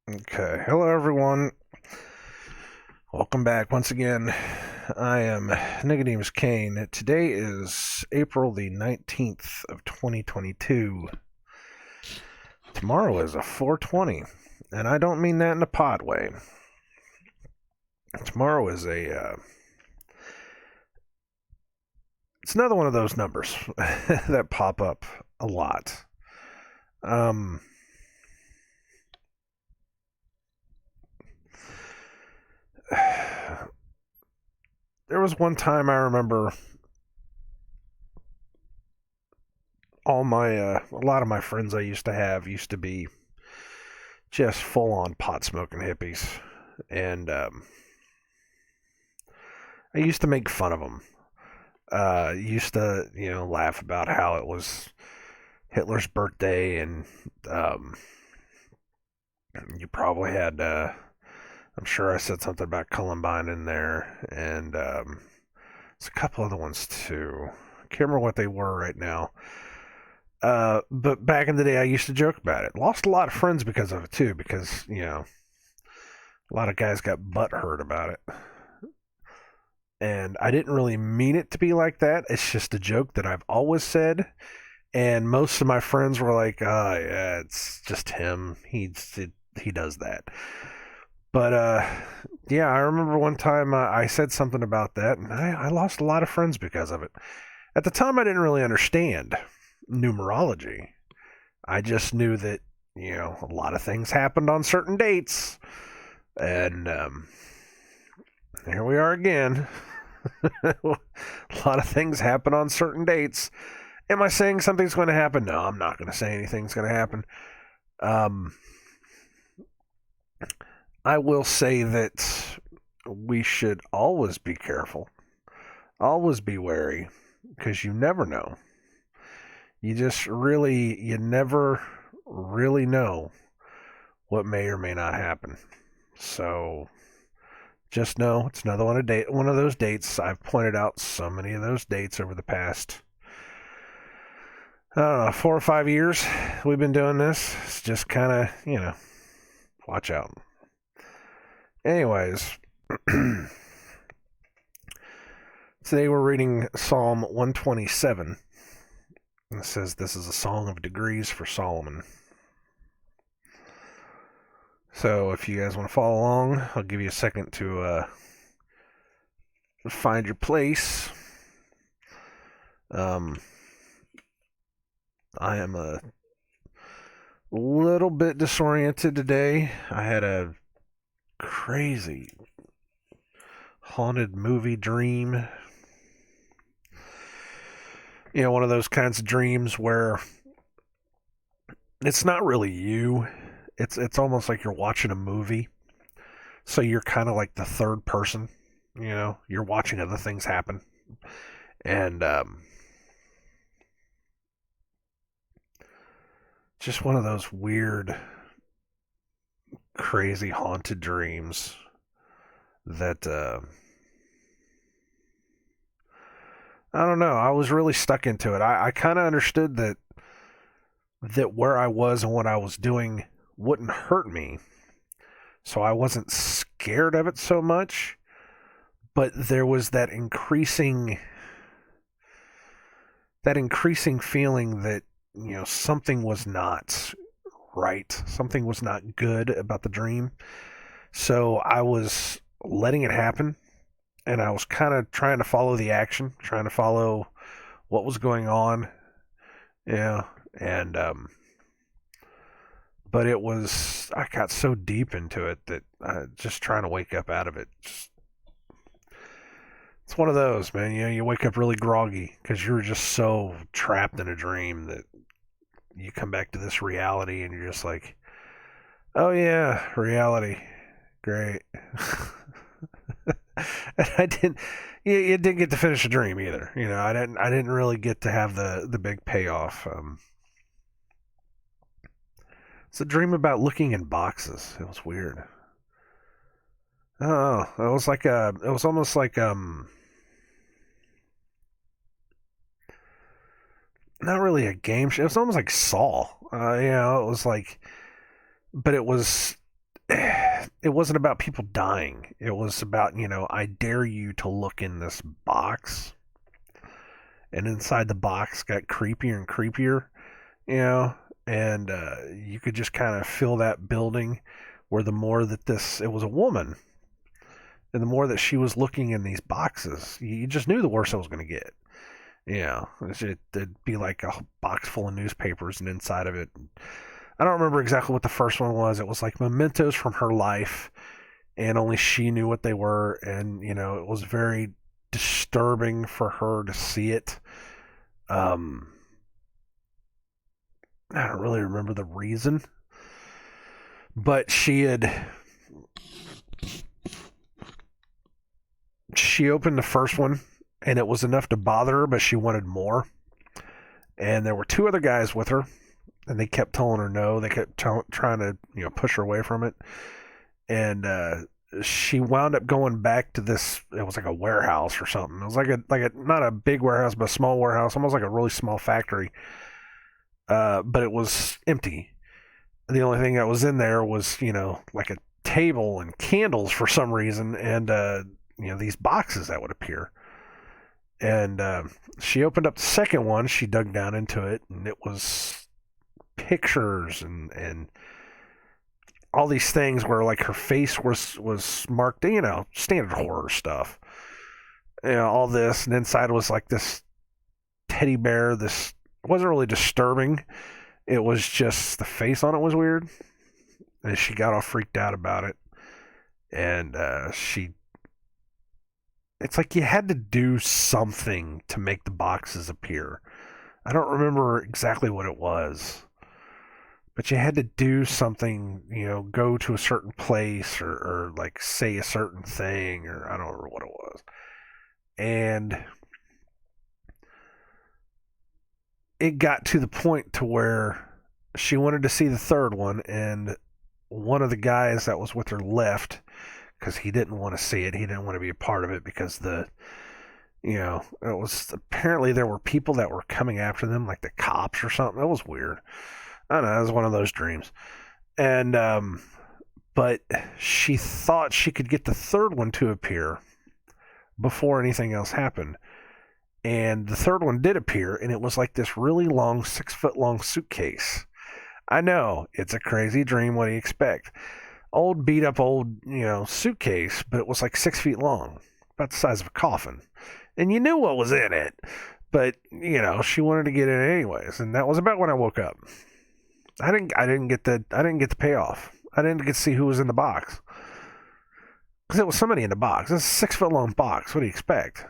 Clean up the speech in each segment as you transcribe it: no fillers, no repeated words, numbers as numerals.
Okay. Hello, everyone. Welcome back once again. I am Nicodemus Kane. Today is April the 19th of 2022. Tomorrow is a 420, and I don't mean that in a pod way. Tomorrow is it's another one of those numbers that pop up a lot. Um, there was one time I remember a lot of my friends I used to have used to be just full on pot smoking hippies, and I used to make fun of them. Used to laugh about how it was Hitler's birthday, and um, you probably had I'm sure I said something about Columbine in there, and it's a couple other ones too. I can't remember what they were right now. But back in the day, I used to joke about it. Lost a lot of friends because of it too, because a lot of guys got butt hurt about it. And I didn't really mean it to be like that. It's just a joke that I've always said. And most of my friends were like, "Ah, oh, yeah, it's just him. He does that." But yeah, I remember one time I said something about that, and I lost a lot of friends because of it. At the time, I didn't really understand numerology. I just knew that a lot of things happened on certain dates, and here we are again. A lot of things happen on certain dates. Am I saying something's going to happen? No, I'm not going to say anything's going to happen. Um, I will say that we should always be careful, always be wary, because you never know. You never really know what may or may not happen. So just know it's another one of those dates. I've pointed out so many of those dates over the past, I don't know, 4 or 5 years. We've been doing this. It's just kind of, watch out. Anyways, today we're reading Psalm 127. It says this is a song of degrees for Solomon. So if you guys want to follow along, I'll give you a second to find your place. Um, I am a little bit disoriented today. I had a crazy haunted movie dream. One of those kinds of dreams where it's not really you. It's almost like you're watching a movie. So you're kind of like the third person. You're watching other things happen, and just one of those weird, crazy haunted dreams that I don't know. I was really stuck into it. I kind of understood that where I was and what I was doing wouldn't hurt me, so I wasn't scared of it so much. But there was that increasing feeling that something was not right, something was not good about the dream. So I was letting it happen, and I was kind of trying to follow the action, trying to follow what was going on. Yeah, and but I got so deep into it that just trying to wake up out of it. It's one of those, man. You wake up really groggy because you're just so trapped in a dream that you come back to this reality and you're just like, oh yeah, reality, great. And I didn't. You didn't get to finish a dream either. I didn't really get to have the big payoff. It's a dream about looking in boxes. It was weird. Oh, it was like it was almost like not really a game show. It was almost like Saw. It was like, but it was it wasn't about people dying. It was about, I dare you to look in this box. And inside the box got creepier and creepier, you know, and you could just kind of feel that building where the more that it was a woman, and the more that she was looking in these boxes, you just knew the worse it was going to get. It'd be like a box full of newspapers, and inside of it, I don't remember exactly what the first one was. It was like mementos from her life, and only she knew what they were. And, it was very disturbing for her to see it. I don't really remember the reason, but she opened the first one, and it was enough to bother her, but she wanted more. And there were two other guys with her, and they kept telling her no. They kept trying to push her away from it, and she wound up going back to this. It was like a warehouse or something. It was like a not a big warehouse, but a small warehouse, almost like a really small factory. But it was empty. The only thing that was in there was like a table and candles for some reason, and these boxes that would appear. And she opened up the second one. She dug down into it, and it was pictures and all these things where like her face was marked, standard horror stuff. All this, and inside was like this teddy bear. This wasn't really disturbing. It was just the face on it was weird, and she got all freaked out about it. And it's like you had to do something to make the boxes appear. I don't remember exactly what it was, but you had to do something, go to a certain place or like say a certain thing, or I don't remember what it was. And it got to the point to where she wanted to see the third one, and one of the guys that was with her left because he didn't want to see it. He didn't want to be a part of it because it was apparently there were people that were coming after them, like the cops or something. It was weird. I don't know. It was one of those dreams. And, but she thought she could get the third one to appear before anything else happened. And the third one did appear, and it was like this really long, 6-foot long suitcase. I know, it's a crazy dream. What do you expect? Old, beat up, suitcase, but it was like 6 feet long, about the size of a coffin. And you knew what was in it, but, she wanted to get in it anyways. And that was about when I woke up. I didn't get the payoff. I didn't get to see who was in the box. Because there was somebody in the box. It's a 6-foot long box. What do you expect?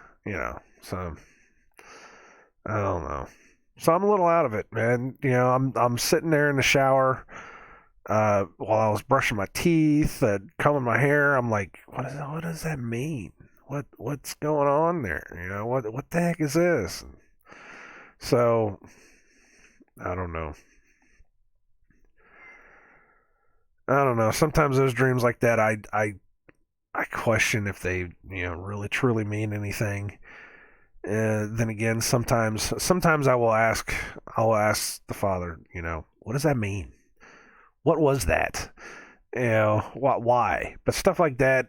So I don't know. So I'm a little out of it, man. I'm sitting there in the shower while I was brushing my teeth, combing my hair. I'm like, what does that mean? What's going on there? What the heck is this? So I don't know. I don't know. Sometimes those dreams like that, I question if they really truly mean anything. Then again, sometimes I'll ask the Father, what does that mean? What was that? Why? But stuff like that,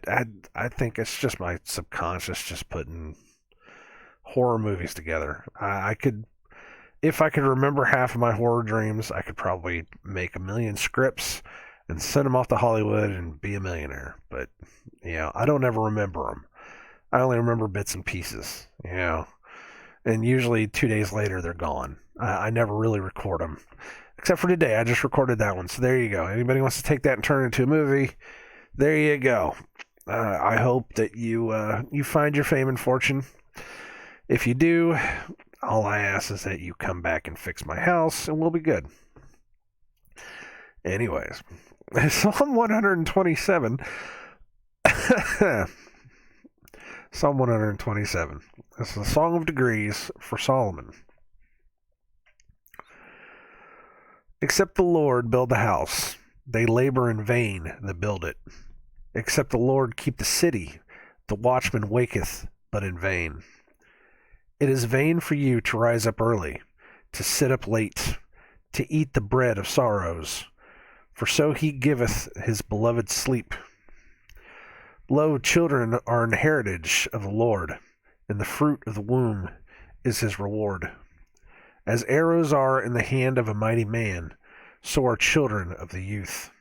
I think it's just my subconscious just putting horror movies together. I could, if I could remember half of my horror dreams, I could probably make a million scripts and send them off to Hollywood and be a millionaire. But I don't ever remember them. I only remember bits and pieces, and usually 2 days later they're gone. I never really record them, except for today. I just recorded that one, so there you go. Anybody wants to take that and turn it into a movie, there you go. I hope that you find your fame and fortune. If you do, all I ask is that you come back and fix my house, and we'll be good. Anyways, Psalm 127. Psalm 127. This is a song of degrees for Solomon. Except the Lord build the house, they labor in vain that build it. Except the Lord keep the city, the watchman waketh, but in vain. It is vain for you to rise up early, to sit up late, to eat the bread of sorrows. For so he giveth his beloved sleep. Lo, children are an heritage of the Lord, and the fruit of the womb is his reward. As arrows are in the hand of a mighty man, so are children of the youth.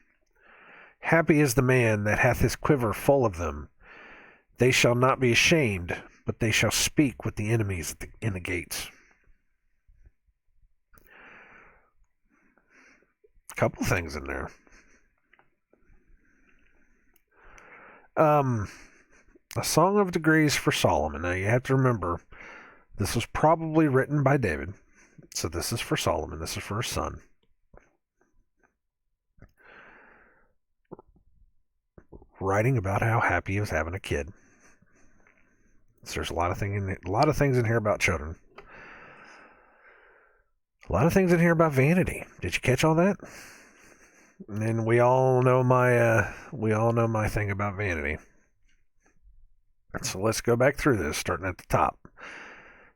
Happy is the man that hath his quiver full of them. They shall not be ashamed, but they shall speak with the enemies in the gates. A couple things in there. A Song of Degrees for Solomon. Now you have to remember, this was probably written by David. So this is for Solomon. This is for his son. Writing about how happy he was having a kid. So there's a lot of things in here about children. A lot of things in here about vanity. Did you catch all that? And we all know my thing about vanity. So let's go back through this, starting at the top.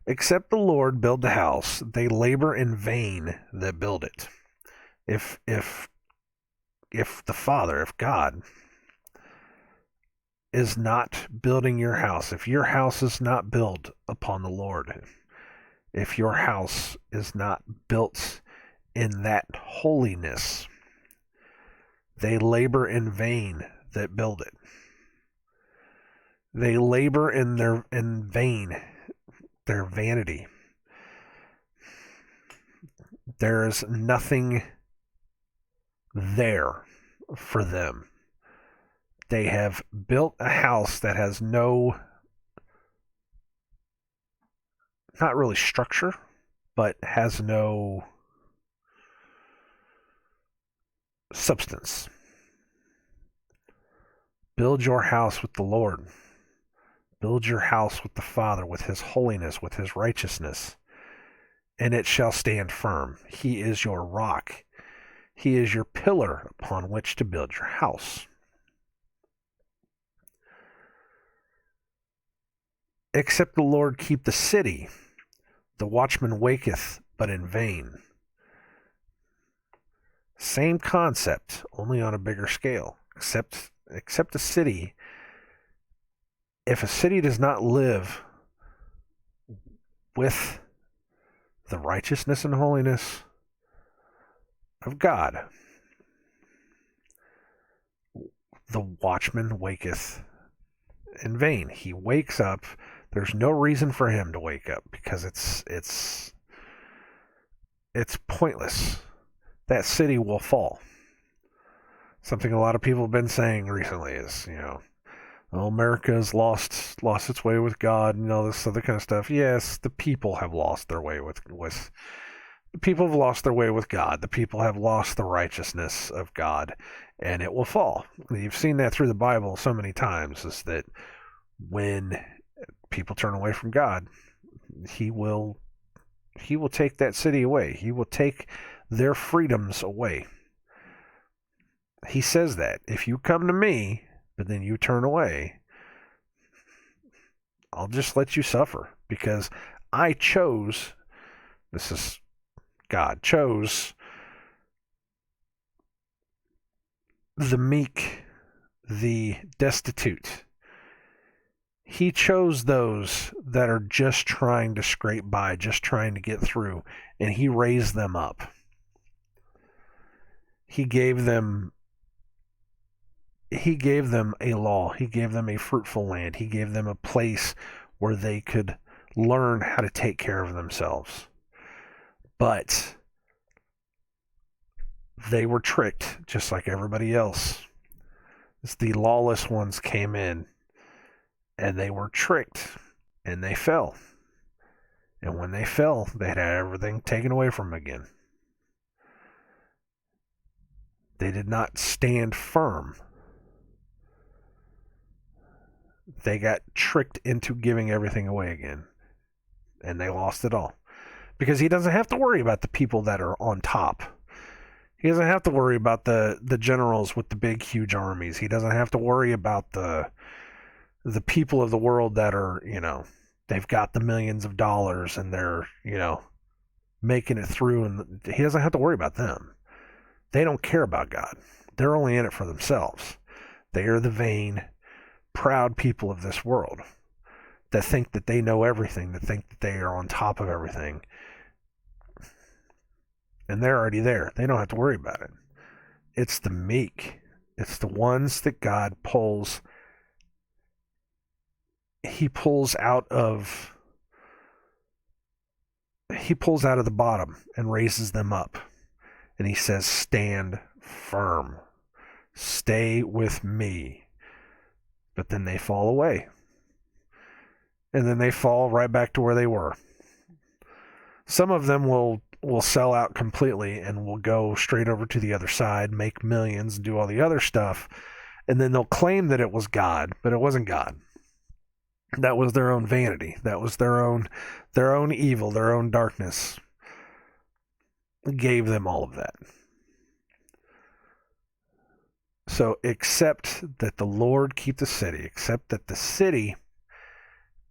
Except the Lord build the house, they labor in vain that build it. If the Father, if God is not building your house, if your house is not built upon the Lord, if your house is not built in that holiness, they labor in vain that build it. They labor in vain, their vanity. There is nothing there for them. They have built a house that has no, not really structure, but has no substance. Build your house with the Lord. Build your house with the Father, with his holiness, with his righteousness, and it shall stand firm. He is your rock. He is your pillar upon which to build your house. Except the Lord keep the city, the watchman waketh, but in vain. Same concept, only on a bigger scale. Except a city. If a city does not live with the righteousness and holiness of God, the watchman waketh in vain. He wakes up. There's no reason for him to wake up because it's pointless. That city will fall. Something a lot of people have been saying recently is, America's lost its way with God and all this other kind of stuff. Yes, the people have lost their way with the people have lost their way with God. The people have lost the righteousness of God, and it will fall. You've seen that through the Bible so many times, is that when people turn away from God, he will take that city away. He will take their freedoms away. He says that if you come to me, but then you turn away, I'll just let you suffer, because I chose, this is God, chose the meek, the destitute. He chose those that are just trying to scrape by, just trying to get through, and he raised them up. He gave them a law. He gave them a fruitful land. He gave them a place where they could learn how to take care of themselves. But they were tricked, just like everybody else. It's the lawless ones came in, and they were tricked, and they fell. And when they fell, they had everything taken away from them again. They did not stand firm. They got tricked into giving everything away again, and they lost it all. Because he doesn't have to worry about the people that are on top. He doesn't have to worry about the generals with the big, huge armies. He doesn't have to worry about the people of the world that are, they've got the millions of dollars and they're, making it through, and he doesn't have to worry about them. They don't care about God. They're only in it for themselves. They are the vain, proud people of this world that think that they know everything, that think that they are on top of everything. And they're already there. They don't have to worry about it. It's the meek. It's the ones that God pulls. He pulls out of the bottom and raises them up. And he says, stand firm. Stay with me. But then they fall away. And then they fall right back to where they were. Some of them will sell out completely and will go straight over to the other side, make millions, and do all the other stuff. And then they'll claim that it was God, but it wasn't God. That was their own vanity. That was their own evil, their own darkness. Gave them all of that. So accept that the Lord keep the city. Accept that the city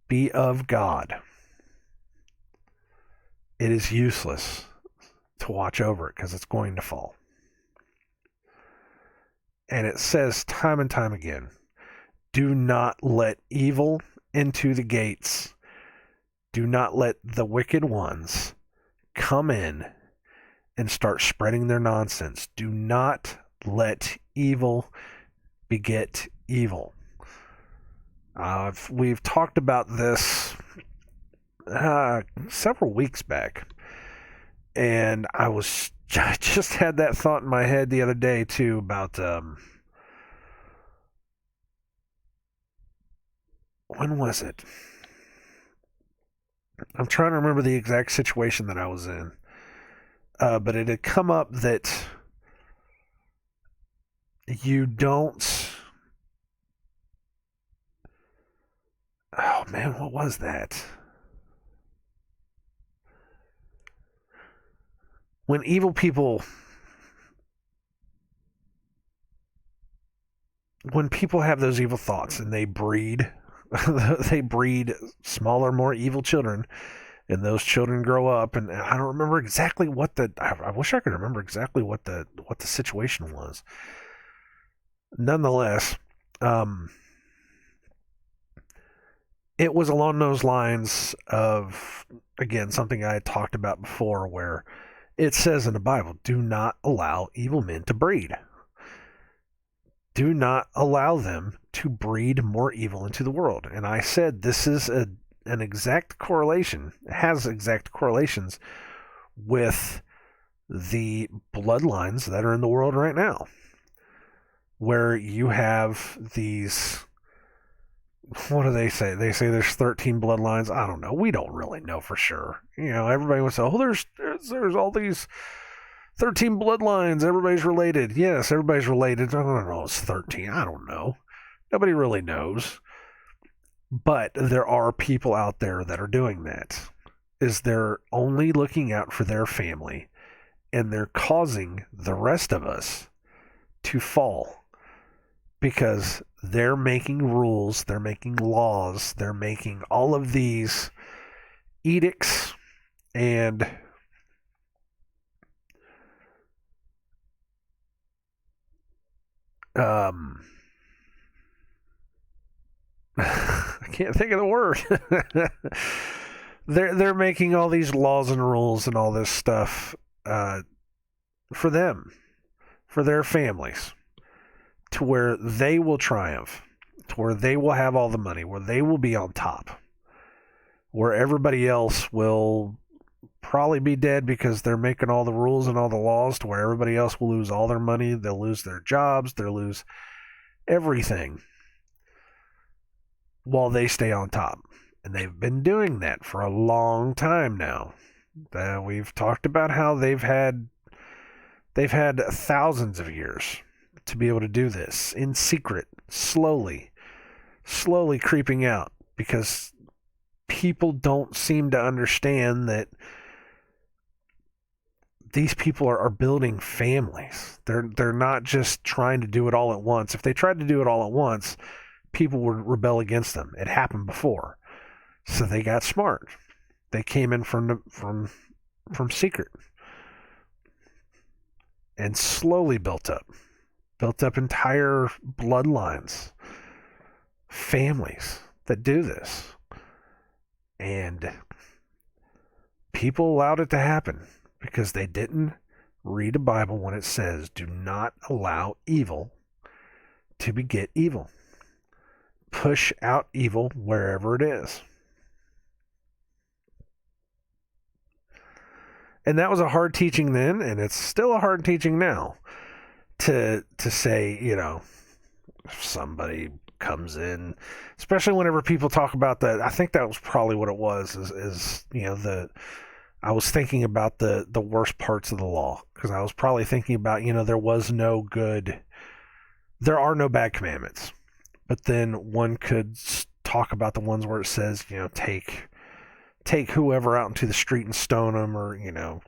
be of God. It is useless to watch over it because it's going to fall. And it says time and time again, do not let evil into the gates. Do not let the wicked ones come in and start spreading their nonsense. Do not let evil beget evil. We've talked about this several weeks back, and I just had that thought in my head the other day too about when was it? I'm trying to remember the exact situation that I was in, but it had come up that you don't. Oh man, what was that? When evil people, when people have those evil thoughts and they breed smaller, more evil children, and those children grow up, and I don't remember exactly I wish I could remember exactly what the situation was. Nonetheless, it was along those lines of, again, something I had talked about before, where it says in the Bible, do not allow evil men to breed. Do not allow them to breed more evil into the world. And I said this is an exact correlation, has exact correlations with the bloodlines that are in the world right now, where you have these, what do they say? They say there's 13 bloodlines. I don't know. We don't really know for sure. Everybody would say, oh, there's all these 13 bloodlines. Everybody's related. Yes, everybody's related. I don't know. It's 13. I don't know. Nobody really knows. But there are people out there that are doing that. They're only looking out for their family, and they're causing the rest of us to fall. Because they're making rules, they're making laws, they're making all of these edicts and I can't think of the word. They're making all these laws and rules and all this stuff for them, for their families, to where they will triumph, to where they will have all the money, where they will be on top, where everybody else will probably be dead because they're making all the rules and all the laws, to where everybody else will lose all their money, they'll lose their jobs, they'll lose everything while they stay on top. And they've been doing that for a long time now. We've talked about how they've had thousands of years to be able to do this in secret, slowly creeping out, because people don't seem to understand that these people are building families. They're not just trying to do it all at once. If they tried to do it all at once, people would rebel against them. It happened before. So they got smart. They came in from secret. and slowly built up entire bloodlines, families that do this. And people allowed it to happen because they didn't read a Bible when it says, do not allow evil to beget evil. Push out evil wherever it is. And that was a hard teaching then, and it's still a hard teaching now. To say, if somebody comes in, especially whenever people talk about that, I think that was probably what it was, I was thinking about the worst parts of the law, because I was probably thinking about, there are no bad commandments. But then one could talk about the ones where it says, take whoever out into the street and stone them, or,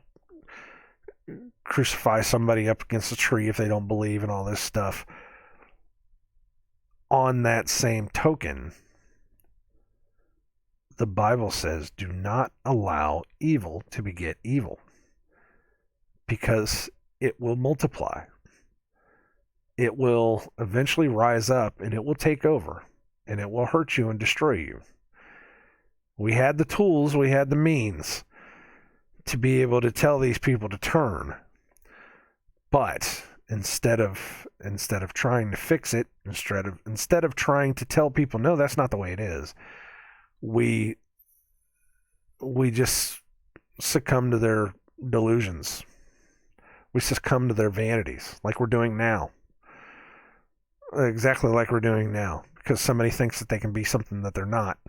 crucify somebody up against a tree if they don't believe, and all this stuff. On that same token, the Bible says, do not allow evil to beget evil, because it will multiply. It will eventually rise up, and it will take over, and it will hurt you and destroy you. We had the tools, we had the means to be able to tell these people to turn. But instead of trying to fix it, instead of trying to tell people, no, that's not the way it is, we just succumb to their delusions. We succumb to their vanities, like we're doing now. Exactly like we're doing now, because somebody thinks that they can be something that they're not.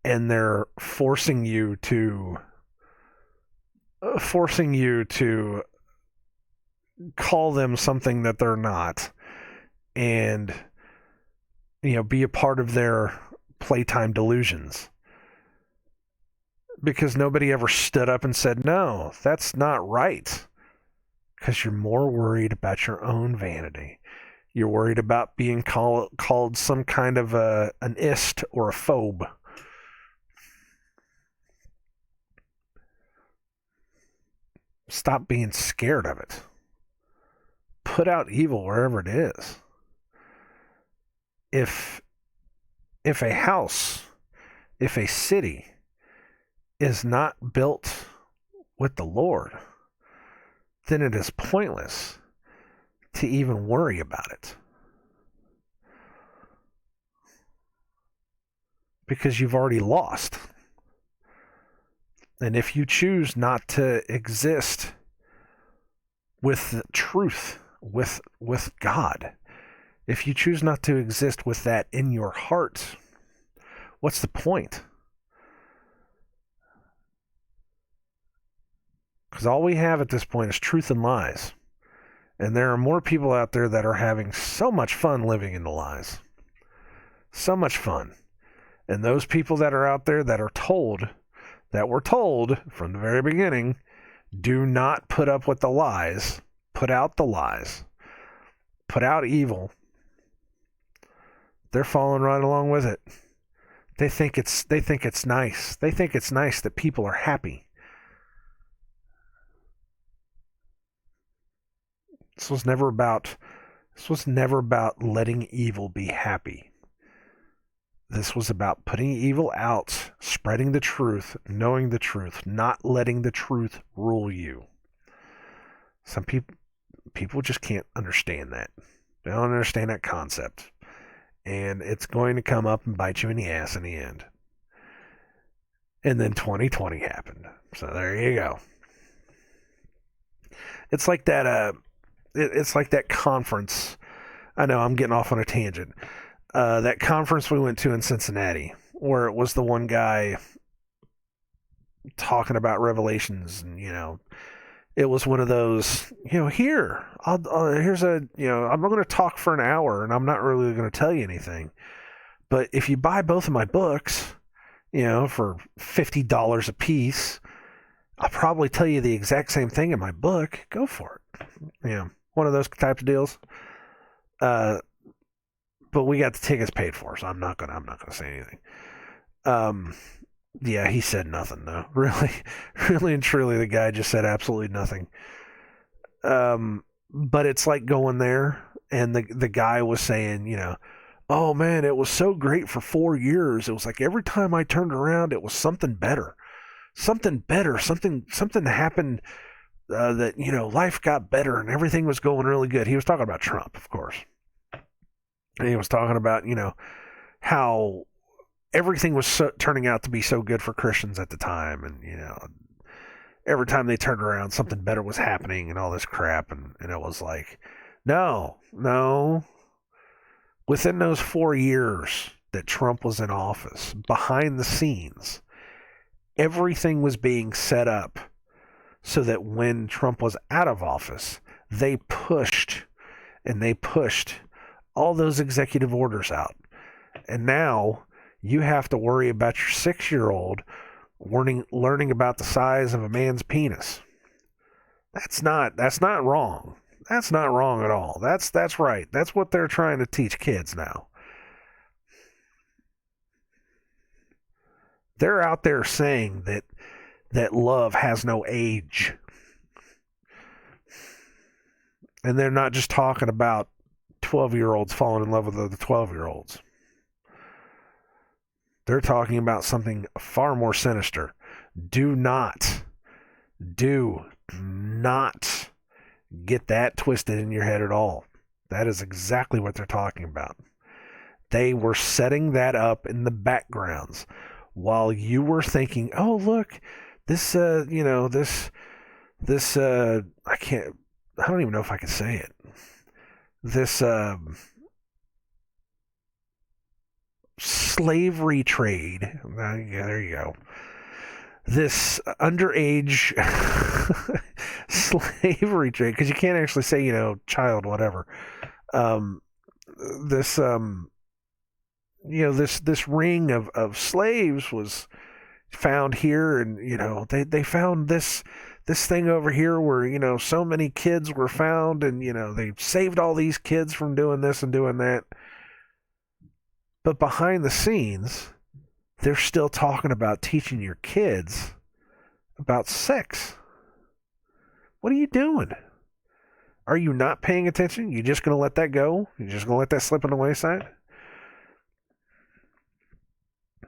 And they're forcing you to call them something that they're not, and be a part of their playtime delusions, because nobody ever stood up and said, no, that's not right, because you're more worried about your own vanity. You're worried about being called some kind of an ist or a phobe. Stop being scared of it. Put out evil wherever it is. If a house, if a city is not built with the Lord, then it is pointless to even worry about it. Because you've already lost. And if you choose not to exist with truth, with God, if you choose not to exist with that in your heart, what's the point? Because all we have at this point is truth and lies. And there are more people out there that are having so much fun living in the lies. So much fun. And those people that are out there that were told from the very beginning, do not put up with the lies. Put out the lies. Put out evil. They're following right along with it. They think it's nice. They think it's nice that people are happy. This was never about letting evil be happy. This was about putting evil out, spreading the truth, knowing the truth, not letting the truth rule you. Some people just can't understand that. They don't understand that concept. And it's going to come up and bite you in the ass in the end. And then 2020 happened. So there you go. It's like that it's like that conference. I know I'm getting off on a tangent. That conference we went to in Cincinnati, where it was the one guy talking about Revelations, and it was one of those, here's I'm going to talk for an hour, and I'm not really going to tell you anything, but if you buy both of my books, for $50 a piece, I'll probably tell you the exact same thing in my book. Go for it. One of those types of deals. But we got the tickets paid for, so I'm not gonna say anything. Yeah, he said nothing though. Really and truly, the guy just said absolutely nothing. But it's like going there, and the guy was saying, oh man, it was so great for 4 years. It was like every time I turned around, it was something better, something happened, that life got better and everything was going really good. He was talking about Trump, of course, and he was talking about how everything was turning out to be so good for Christians at the time, and every time they turned around, something better was happening, and all this crap, and it was like, no. Within those 4 years that Trump was in office, behind the scenes, everything was being set up so that when Trump was out of office, they pushed all those executive orders out. And now you have to worry about your 6-year-old learning about the size of a man's penis. That's not wrong. That's not wrong at all. That's right. That's what they're trying to teach kids now. They're out there saying that love has no age. And they're not just talking about 12-year-olds falling in love with other 12-year-olds. They're talking about something far more sinister. Do not get that twisted in your head at all. That is exactly what they're talking about. They were setting that up in the backgrounds while you were thinking, oh, look, this, I don't even know if I can say it. This, slavery trade. Yeah, there you go. This underage slavery trade, because you can't actually say, child, whatever. This ring of slaves was found here, and they found this thing over here where so many kids were found, and they saved all these kids from doing this and doing that. But behind the scenes, they're still talking about teaching your kids about sex. What are you doing? Are you not paying attention? You just going to let that go? You're just going to let that slip on the wayside?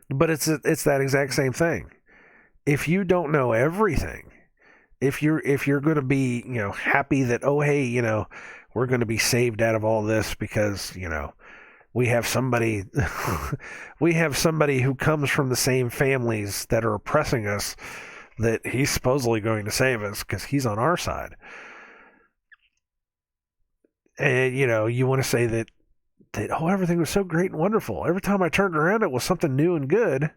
But it's that exact same thing. If you don't know everything, if you're going to be, happy that, oh, hey, we're going to be saved out of all this because, we have somebody who comes from the same families that are oppressing us, that he's supposedly going to save us because he's on our side. And, you want to say that, oh, everything was so great and wonderful. Every time I turned around, it was something new and good.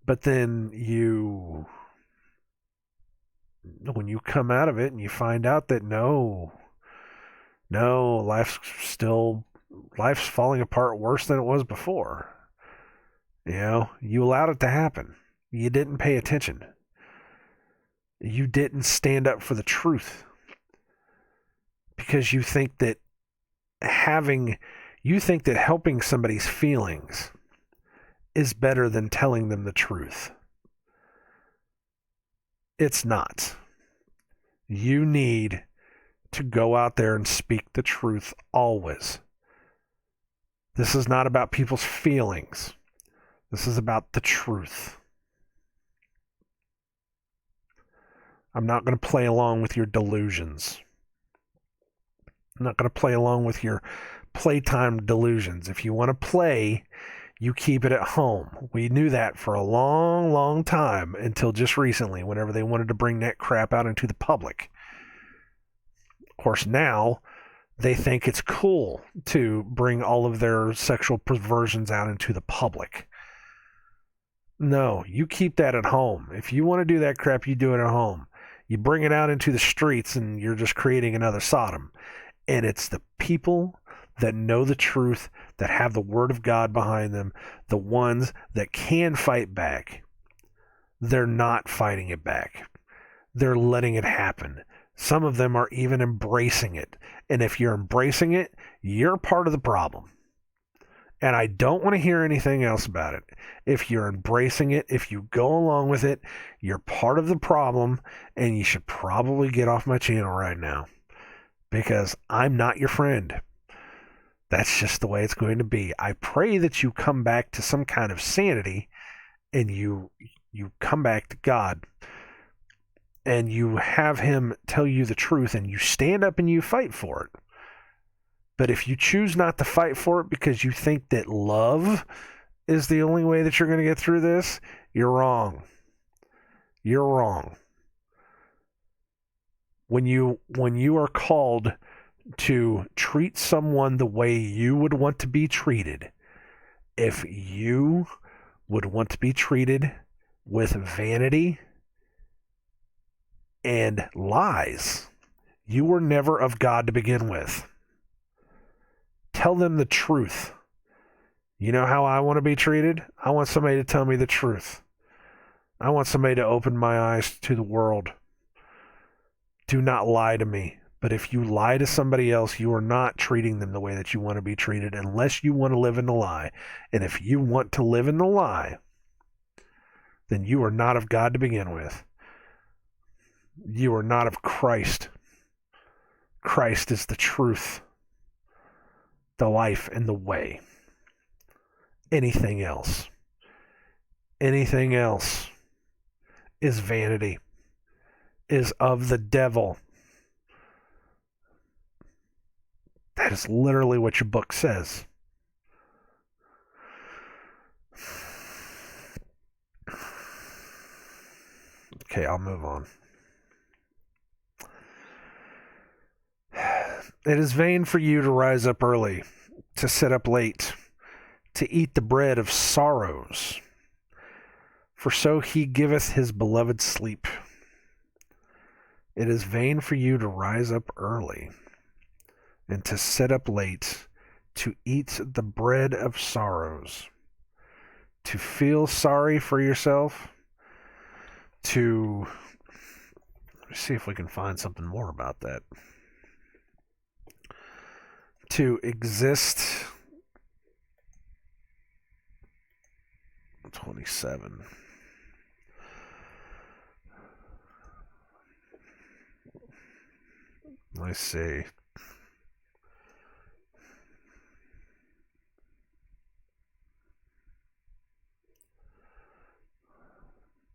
But then when you come out of it and you find out that no, life's falling apart worse than it was before. You allowed it to happen. You didn't pay attention. You didn't stand up for the truth. Because you think that helping somebody's feelings is better than telling them the truth. It's not. You need to go out there and speak the truth always. This is not about people's feelings. This is about the truth. I'm not going to play along with your delusions. I'm not going to play along with your playtime delusions. If you want to play, you keep it at home. We knew that for a long, long time until just recently, whenever they wanted to bring that crap out into the public. Of course, now they think it's cool to bring all of their sexual perversions out into the public. No, you keep that at home. If you want to do that crap, you do it at home. You bring it out into the streets and you're just creating another Sodom. And it's the people that know the truth, that have the word of God behind them, the ones that can fight back. They're not fighting it back. They're letting it happen. Some of them are even embracing it. And if you're embracing it, you're part of the problem. And I don't want to hear anything else about it. If you're embracing it, if you go along with it, you're part of the problem, and you should probably get off my channel right now because I'm not your friend. That's just the way it's going to be. I pray that you come back to some kind of sanity and you come back to God and you have him tell you the truth and you stand up and you fight for it. But if you choose not to fight for it because you think that love is the only way that you're going to get through this, you're wrong. You're wrong. When you are called to treat someone the way you would want to be treated, if you would want to be treated with vanity and lies, you were never of God to begin with. Tell them the truth. You know how I want to be treated? I want somebody to tell me the truth. I want somebody to open my eyes to the world. Do not lie to me. But if you lie to somebody else, you are not treating them the way that you want to be treated unless you want to live in the lie. And if you want to live in the lie, then you are not of God to begin with. You are not of Christ. Christ is the truth, the life, and the way. Anything else is vanity, is of the devil. That is literally what your book says. Okay, I'll move on. It is vain for you to rise up early, to sit up late, to eat the bread of sorrows. For so he giveth his beloved sleep. It is vain for you to rise up early and to sit up late, to eat the bread of sorrows, to feel sorry for yourself, to see if we can find something more about that, to exist. 27. Let's see.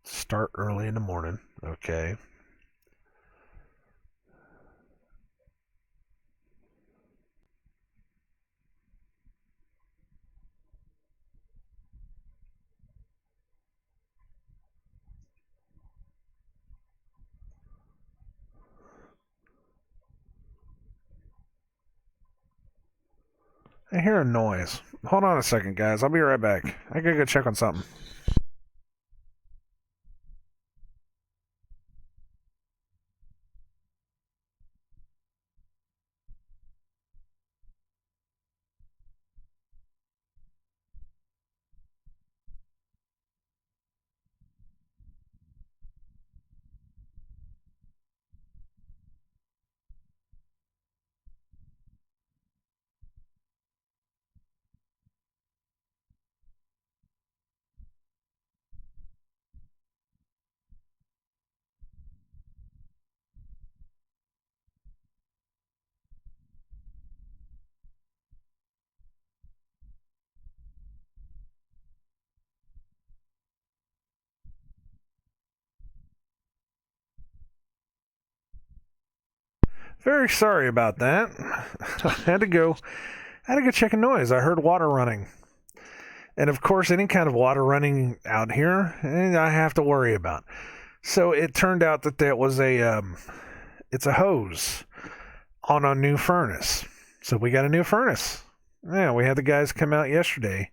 Start early in the morning. Okay. I hear a noise. Hold on a second, guys. I'll be right back. I gotta go check on something. Very sorry about that. I had to go check a noise. I heard water running. And of course, any kind of water running out here, I have to worry about. So it turned out that there was it's a hose on a new furnace. So we got a new furnace. Yeah, we had the guys come out yesterday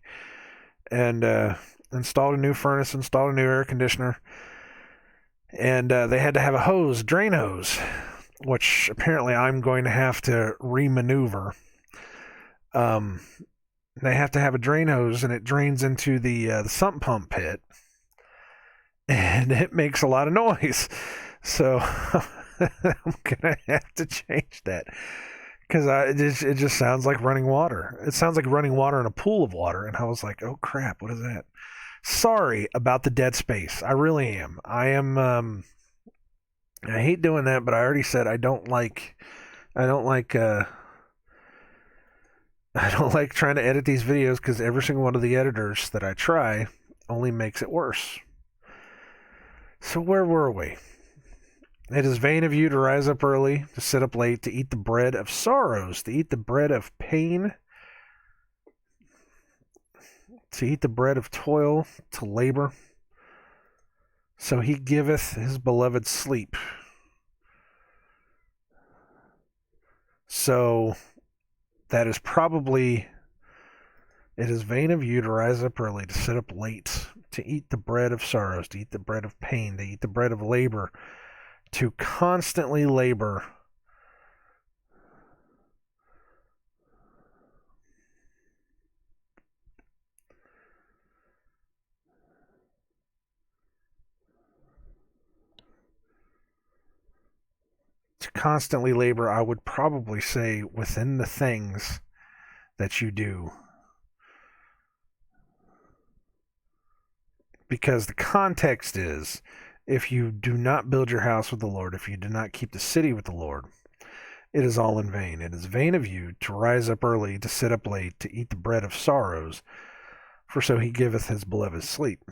and installed a new furnace, installed a new air conditioner, and they had to have a drain hose, which apparently I'm going to have to remaneuver. They have to have a drain hose, and it drains into the sump pump pit, and it makes a lot of noise. So I'm gonna have to change that because it just sounds like running water. It sounds like running water in a pool of water, and I was like, oh crap, what is that? Sorry about the dead space. I really am. I am. I hate doing that, but I already said I don't like. I don't like. I don't like trying to edit these videos because every single one of the editors that I try only makes it worse. So where were we? It is vain of you to rise up early, to sit up late, to eat the bread of sorrows, to eat the bread of pain, to eat the bread of toil, to labor. So he giveth his beloved sleep. So that is probably, it is vain of you to rise up early, to sit up late, to eat the bread of sorrows, to eat the bread of pain, to eat the bread of labor, to constantly labor. To constantly labor, I would probably say within the things that you do. Because the context is, if you do not build your house with the Lord, if you do not keep the city with the Lord, it is all in vain. It is vain of you to rise up early, to sit up late, to eat the bread of sorrows, for so he giveth his beloved sleep.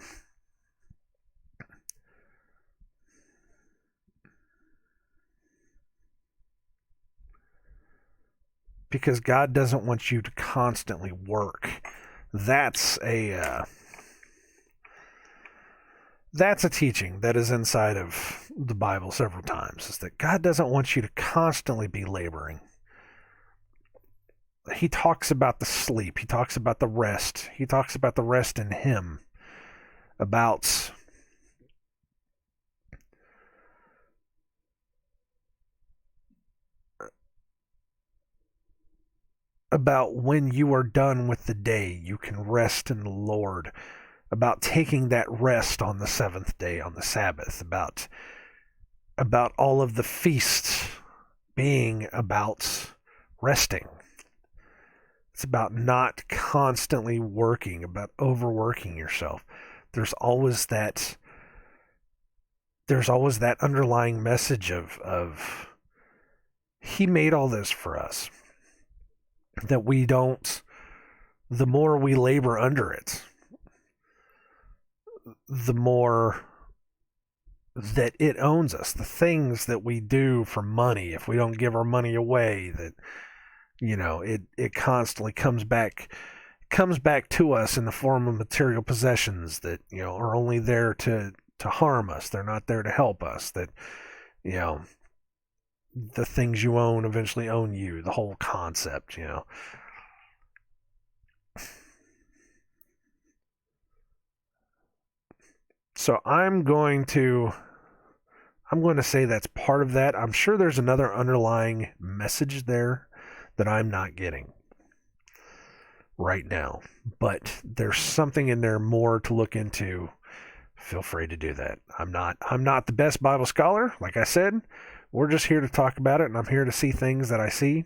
Because God doesn't want you to constantly work. That's a teaching that is inside of the Bible several times, is that God doesn't want you to constantly be laboring. He talks about the sleep. He talks about the rest. He talks about the rest in him. About when you are done with the day, you can rest in the Lord. About taking that rest on the seventh day, on the Sabbath. About all of the feasts being about resting. It's about not constantly working, about overworking yourself. There's always that underlying message of he made all this for us. That we don't, the more we labor under it, the more that it owns us. The things that we do for money, if we don't give our money away, that it constantly comes back to us in the form of material possessions that are only there to harm us. They're not there to help us. That the things you own eventually own you. The whole concept, So I'm going to say that's part of that. I'm sure there's another underlying message there that I'm not getting right now, but there's something in there more to look into. Feel free to do that. I'm not the best Bible scholar, like I said. We're just here to talk about it, and I'm here to see things that I see.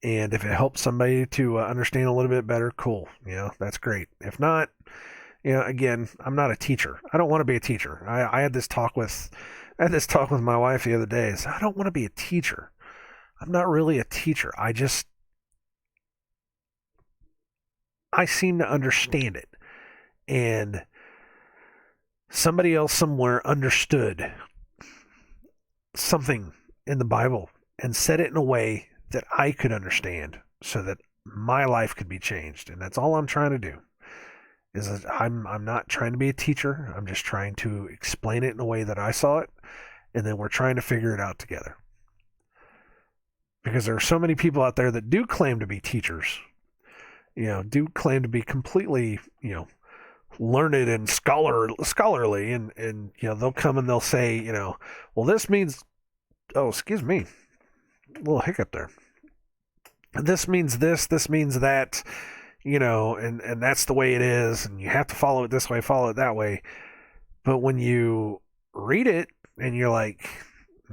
And if it helps somebody to understand a little bit better, cool. That's great. If not, again, I'm not a teacher. I don't want to be a teacher. I had this talk with my wife the other day. I don't want to be a teacher. I'm not really a teacher. I seem to understand it. And somebody else somewhere understood something in the Bible and said it in a way that I could understand so that my life could be changed. And that's all I'm trying to do. I'm not trying to be a teacher. I'm just trying to explain it in a way that I saw it, and then we're trying to figure it out together. Because there are so many people out there that do claim to be teachers, do claim to be completely, learned and scholarly, and they'll come and they'll say, well, this means, oh, excuse me, a little hiccup there. This means this means that, and that's the way it is, and you have to follow it this way, follow it that way. But when you read it and you're like,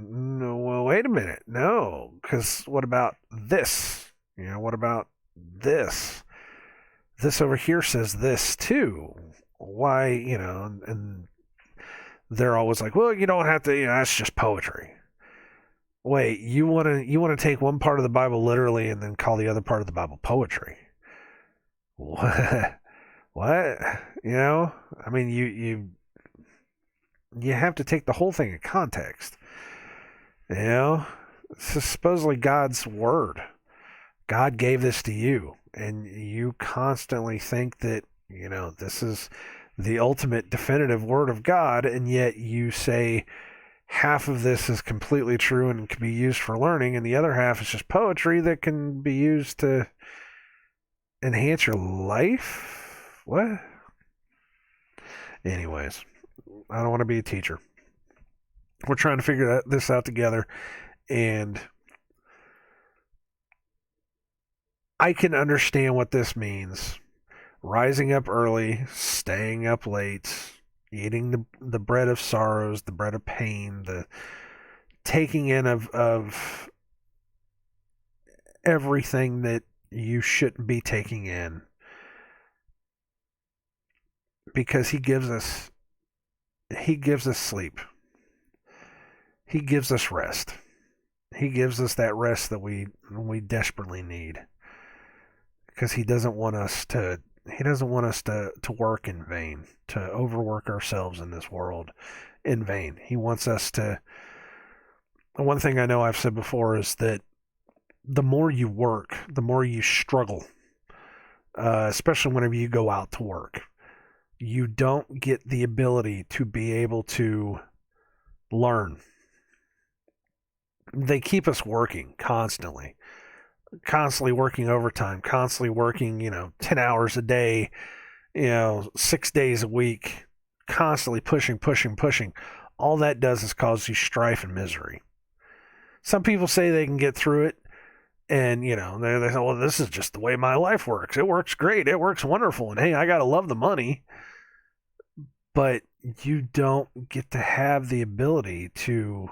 No, well, wait a minute. No, because what about this? What about this? This over here says this too. Why, and they're always like, well, you don't have to, that's just poetry. Wait, you want to take one part of the Bible literally and then call the other part of the Bible poetry? What? What? I mean, you have to take the whole thing in context. This is supposedly God's word. God gave this to you, and you constantly think that this is the ultimate definitive word of God, and yet you say half of this is completely true and can be used for learning, and the other half is just poetry that can be used to enhance your life? What? Anyways, I don't want to be a teacher. We're trying to figure this out together, and I can understand what this means. Rising up early, staying up late, eating the bread of sorrows, the bread of pain, the taking in of everything that you shouldn't be taking in, because he gives us sleep. He gives us rest. He gives us that rest that we desperately need, because he doesn't want us to work in vain, to overwork ourselves in this world in vain. He wants us to. One thing I know I've said before is that the more you work, the more you struggle, especially whenever you go out to work. You don't get the ability to be able to learn. They keep us working constantly working overtime, constantly working, 10 hours a day, 6 days a week, constantly pushing. All that does is cause you strife and misery. Some people say they can get through it, and, they say, well, this is just the way my life works. It works great. It works wonderful. And hey, I got to love the money. But you don't get to have the ability to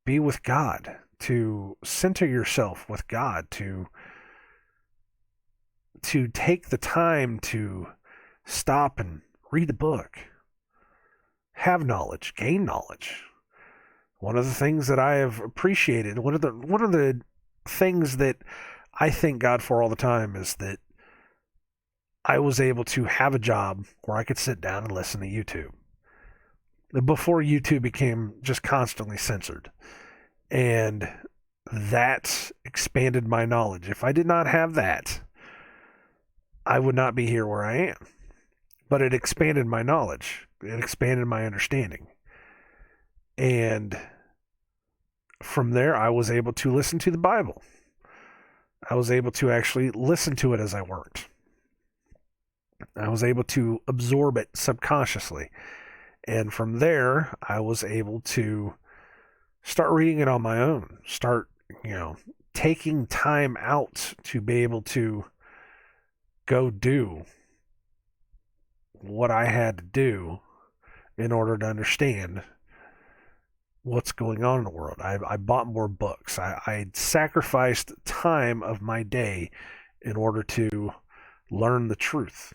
be with God, to center yourself with God, to take the time to stop and read the book, have knowledge, gain knowledge. One of the things that I have appreciated, one of the things that I thank God for all the time, is that I was able to have a job where I could sit down and listen to YouTube. Before YouTube became just constantly censored. And that expanded my knowledge. If I did not have that, I would not be here where I am. But it expanded my knowledge. It expanded my understanding. And from there, I was able to listen to the Bible. I was able to actually listen to it as I worked. I was able to absorb it subconsciously. And from there, I was able to start reading it on my own. Start, taking time out to be able to go do what I had to do in order to understand what's going on in the world. I bought more books. I sacrificed time of my day in order to learn the truth.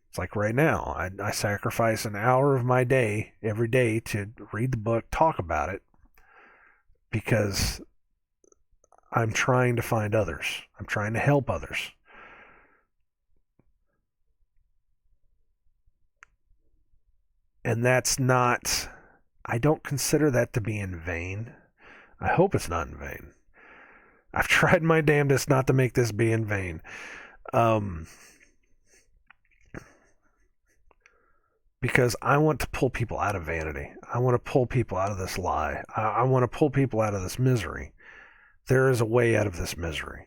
It's like right now, I sacrifice an hour of my day every day to read the book, talk about it, because I'm trying to find others. I'm trying to help others. And that's not, I don't consider that to be in vain. I hope it's not in vain. I've tried my damnedest not to make this be in vain. Because I want to pull people out of vanity. I want to pull people out of this lie. I want to pull people out of this misery. There is a way out of this misery.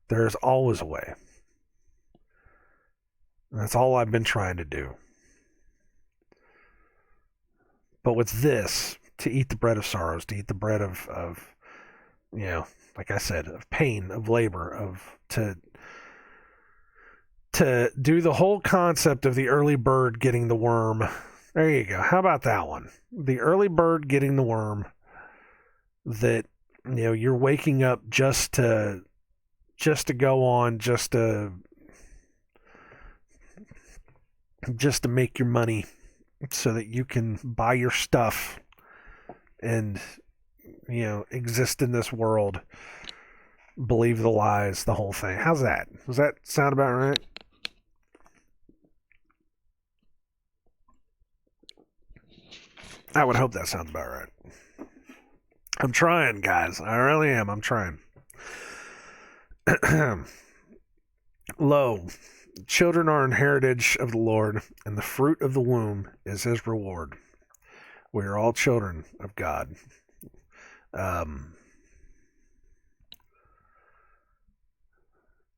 There is always a way. And that's all I've been trying to do. But with this, to eat the bread of sorrows, to eat the bread of like I said, of pain, of labor, to do the whole concept of the early bird getting the worm, There you go. How about that one? The early bird getting the worm. That you're waking up just to go on, just to make your money, so that you can buy your stuff and exist in this world, believe the lies, the whole thing. How's that? Does that sound about right? I would hope that sounds about right. I'm trying, guys. I really am. I'm trying. Lo, children are an heritage of the Lord, and the fruit of the womb is his reward. We are all children of God.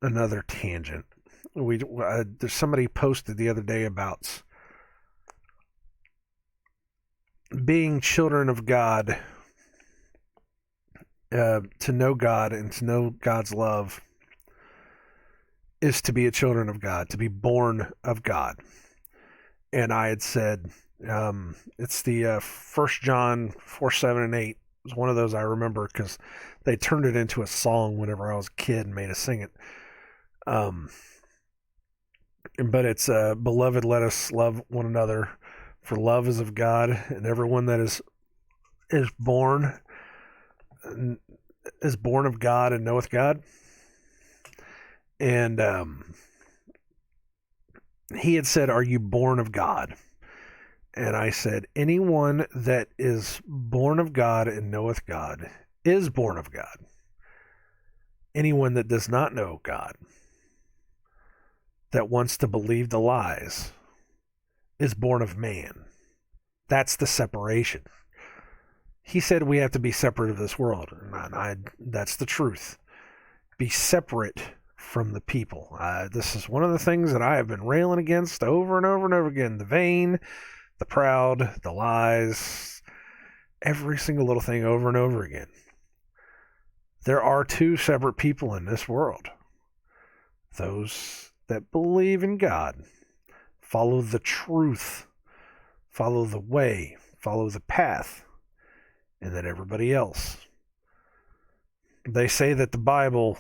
Another tangent. There's somebody posted the other day about being children of God, to know God and to know God's love is to be a children of God, to be born of God. And I had said, it's the 1 John 4, 7, and 8. It was one of those I remember because they turned it into a song whenever I was a kid and made us sing it. But it's, beloved, let us love one another, for love is of God, and everyone that is born of God and knoweth God. And he had said, are you born of God? And I said, anyone that is born of God and knoweth God is born of God. Anyone that does not know God, that wants to believe the lies, is born of man. That's the separation. He said we have to be separate of this world. And that's the truth. Be separate from the people. This is one of the things that I have been railing against over and over and over again. The vain, the proud, the lies, every single little thing over and over again. There are two separate people in this world. Those that believe in God, follow the truth, follow the way, follow the path, and then everybody else. They say that the Bible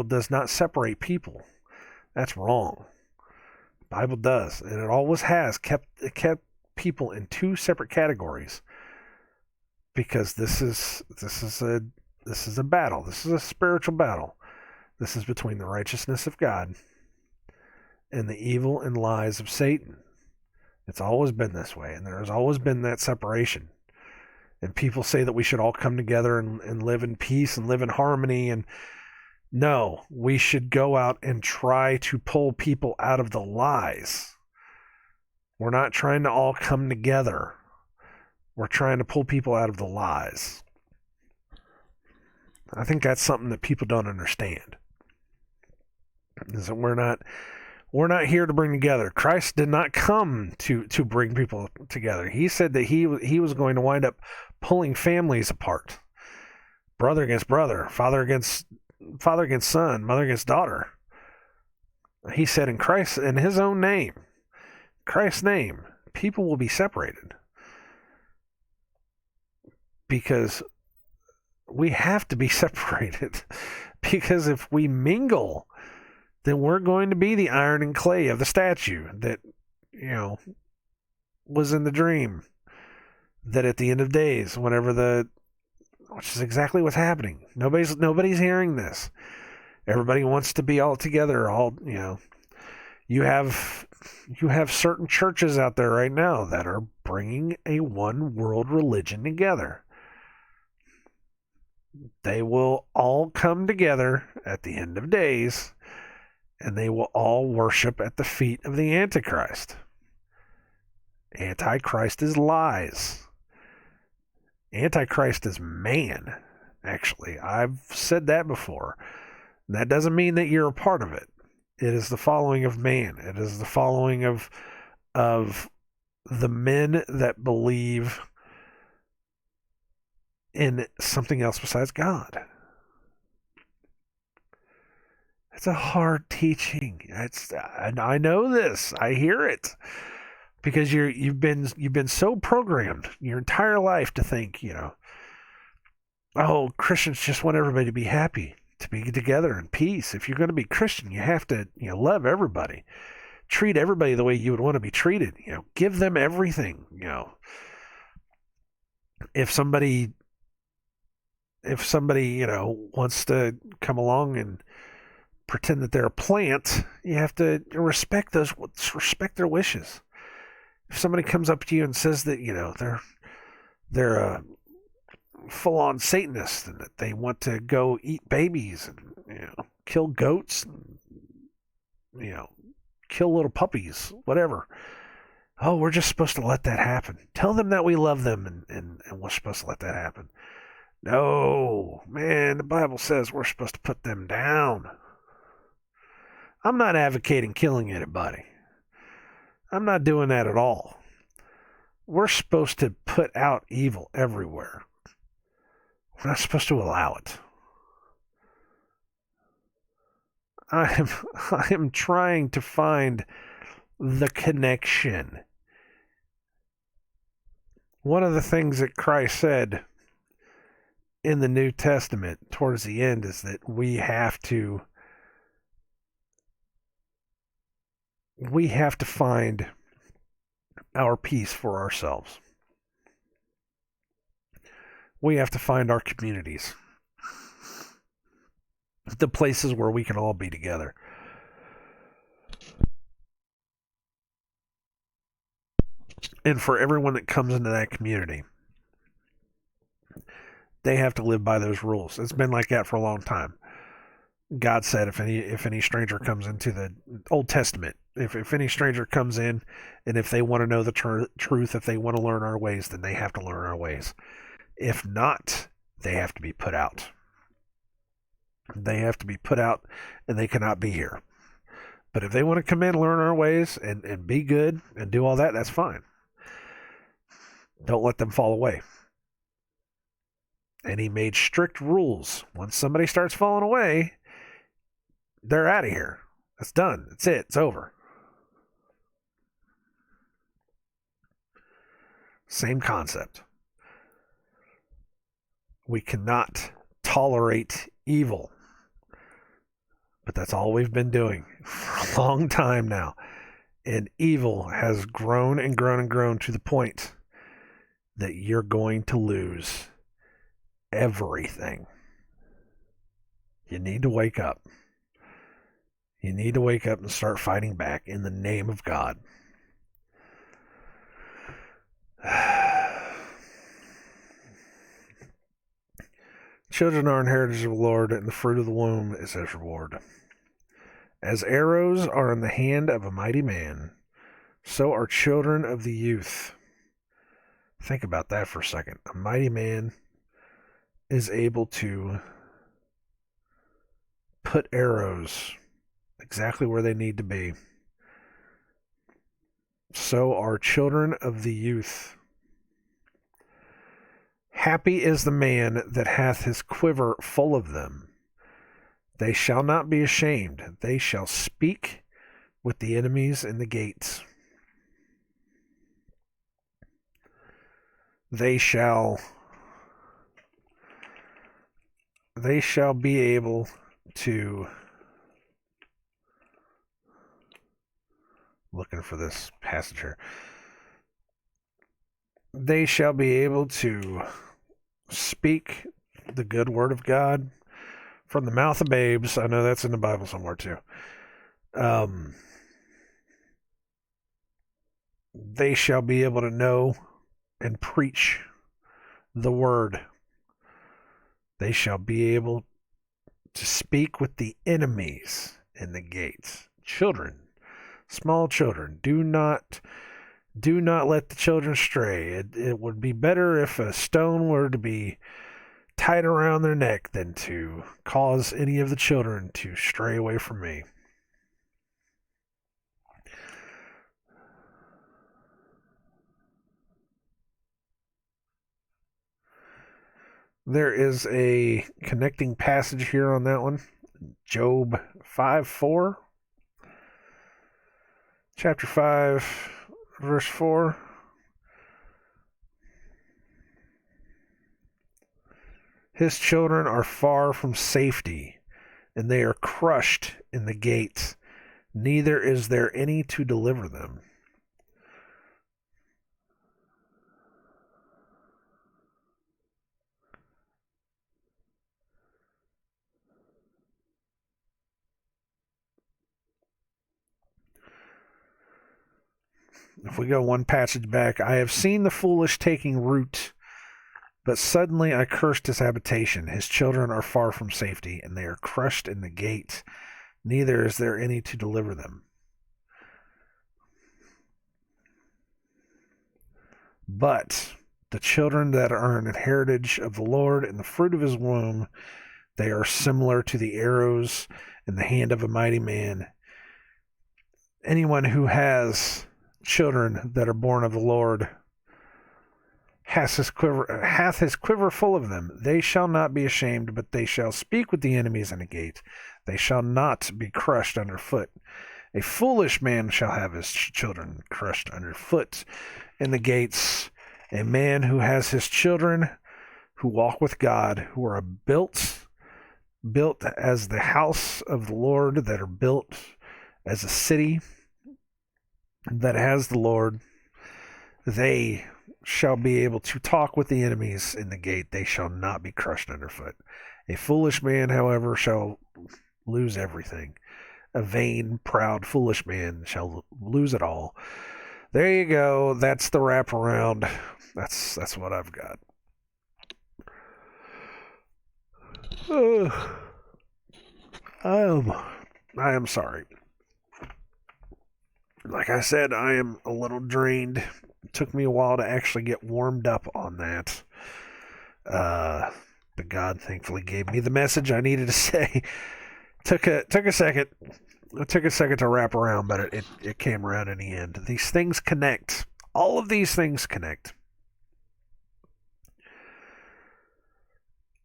does not separate people. That's wrong. The Bible does, and it always has kept people in two separate categories, because this is a battle. This is a spiritual battle. This is between the righteousness of God and the evil and lies of Satan. It's always been this way, and there has always been that separation. And people say that we should all come together and live in peace and live in harmony. And no, we should go out and try to pull people out of the lies. We're not trying to all come together. We're trying to pull people out of the lies. I think that's something that people don't understand. Is that we're not here to bring together. Christ did not come to bring people together. He said that he was going to wind up pulling families apart. Brother against brother, father against son, mother against daughter. He said in his own name, Christ's name, people will be separated. Because we have to be separated. Because if we mingle, then we're going to be the iron and clay of the statue that, was in the dream. That at the end of days, which is exactly what's happening. Nobody's hearing this. Everybody wants to be all together. You have certain churches out there right now that are bringing a one world religion together. They will all come together at the end of days, and they will all worship at the feet of the Antichrist. Antichrist is lies. Antichrist is man, actually. I've said that before. That doesn't mean that you're a part of it. It is the following of man. It is the following of the men that believe in something else besides God. It's a hard teaching. I know this. I hear it. because you've been so programmed your entire life to think, oh, Christians just want everybody to be happy, to be together in peace. If you're going to be Christian, you have to, love everybody, treat everybody the way you would want to be treated. Give them everything. If somebody, wants to come along and pretend that they're a plant, you have to respect their wishes. If somebody comes up to you and says that they're a full-on Satanist and that they want to go eat babies and kill goats and kill little puppies, whatever. Oh, we're just supposed to let that happen. Tell them that we love them and we're supposed to let that happen. No, man, the Bible says we're supposed to put them down. I'm not advocating killing anybody. I'm not doing that at all. We're supposed to put out evil everywhere. We're not supposed to allow it. I am trying to find the connection. One of the things that Christ said in the New Testament towards the end is that we have to find our peace for ourselves. We have to find our communities, the places where we can all be together. And for everyone that comes into that community, they have to live by those rules. It's been like that for a long time. God said if any stranger comes into the Old Testament, if any stranger comes in, and if they want to know the truth, if they want to learn our ways, then they have to learn our ways. If not, they have to be put out. They have to be put out, and they cannot be here. But if they want to come in, learn our ways, and be good, and do all that, that's fine. Don't let them fall away. And he made strict rules. Once somebody starts falling away, they're out of here. It's done. That's it. It's over. Same concept. We cannot tolerate evil. But that's all we've been doing for a long time now. And evil has grown and grown and grown to the point that you're going to lose everything. You need to wake up. You need to wake up and start fighting back in the name of God. Children are an heritage of the Lord, and the fruit of the womb is his reward. As arrows are in the hand of a mighty man, so are children of the youth. Think about that for a second. A mighty man is able to put arrows exactly where they need to be. So are children of the youth. Happy is the man that hath his quiver full of them. They shall not be ashamed. They shall speak with the enemies in the gates. They shall be able to, looking for this passage here, they shall be able to speak the good word of God from the mouth of babes. I know that's in the Bible somewhere too. They shall be able to know and preach the word. They shall be able to speak with the enemies in the gates. Children, small children, do not let the children stray. It would be better if a stone were to be tied around their neck than to cause any of the children to stray away from me. There is a connecting passage here on that one. Job 5:4. Chapter 5, verse 4. His children are far from safety, and they are crushed in the gates. Neither is there any to deliver them. If we go one passage back, I have seen the foolish taking root, but suddenly I cursed his habitation. His children are far from safety, and they are crushed in the gate. Neither is there any to deliver them. But the children that are an heritage of the Lord and the fruit of his womb, they are similar to the arrows in the hand of a mighty man. Anyone who has children that are born of the Lord hath his quiver full of them. They shall not be ashamed, but they shall speak with the enemies in the gate. They shall not be crushed under foot. A foolish man shall have his children crushed under foot in the gates. A man who has his children who walk with God, who are built as the house of the Lord, that are built as a city that has the Lord, they shall be able to talk with the enemies in the gate. They shall not be crushed underfoot. A foolish man, however, shall lose everything. A vain, proud, foolish man shall lose it all. There you go. That's the wraparound. That's what I've got. I am sorry. Like I said, I am a little drained. It took me a while to actually get warmed up on that. But God thankfully gave me the message I needed to say. Took a second. It took a second to wrap around, but it came around in the end. These things connect. All of these things connect.